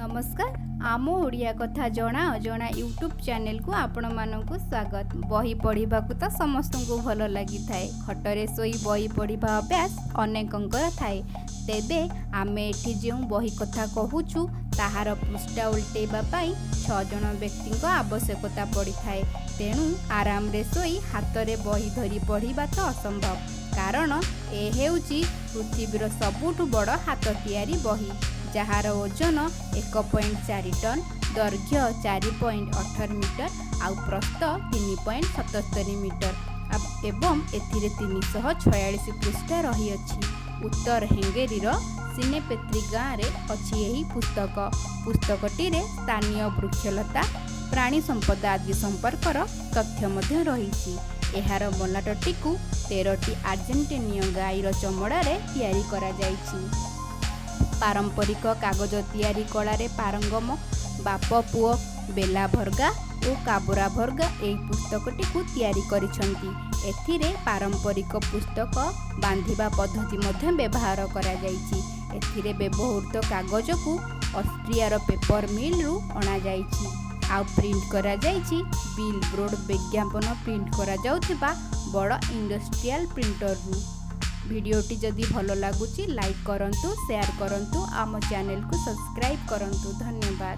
नमस्कार आम ओडिया कथा जना अजना यूट्यूब चैनल को आपण मानकु स्वागत। बही पढ़ा तो समस्त को भल लगी थाए। खटरे सोई बही पढ़ा अभ्यास अनेकंकर थाए। तेबे आमे एठी जो बही कथा कहूचु ताहार पृष्ठा उल्टेबा पाई 6 जन व्यक्ति आवश्यकता पड़ी थाए। तेणु आराम रे सोई हाथ रे बही धरी पढ़ा तो असंभव, कारण ए हेउची पृथ्वीर सबुठु बड़ हाथ तियारी बही, जार ओजन 1.4 टन, दैर्घ्य 4.18 मीटर आउ प्रस्थ 3.77 मीटर एवं एथिरे 346 पृष्ठा रही अछि। उत्तर हेंगेरीर सिनेपेत्री गाँव में अच्छी यही पुस्तकटी स्थानीय वृक्षलता प्राणी संपदा आदि संपर्कर तथ्य मध्य रही। एहार मलाटटी को 13टी आर्जेंटीनिय गाईर चमड़ारे तैयारी करा जाइछि। पारंपरिक कागज तैयारी कलारे पारंगम बाप पुओ बेला भर्गा और काबरा भर्गा एई पुस्तकटी को तैयारी करिसंती। एथिरे पारंपरिक पुस्तक बांधिबा पद्धति मध्य व्यवहार करा जाइछि। एथिरे व्यवहृत कागज को ऑस्ट्रियार पेपर मिल रु अणा जाइछि आउ प्रिंट करा जाइछि। बिल ब्रोड विज्ञापन प्रिंट करा जाउथिबा बड़ इंडस्ट्रियल प्रिंटर रु। वीडियोटी जदि भल लगुच लाइक करंतु, शेयर करंतु, आम चैनल को सब्सक्राइब करंतु। धन्यवाद।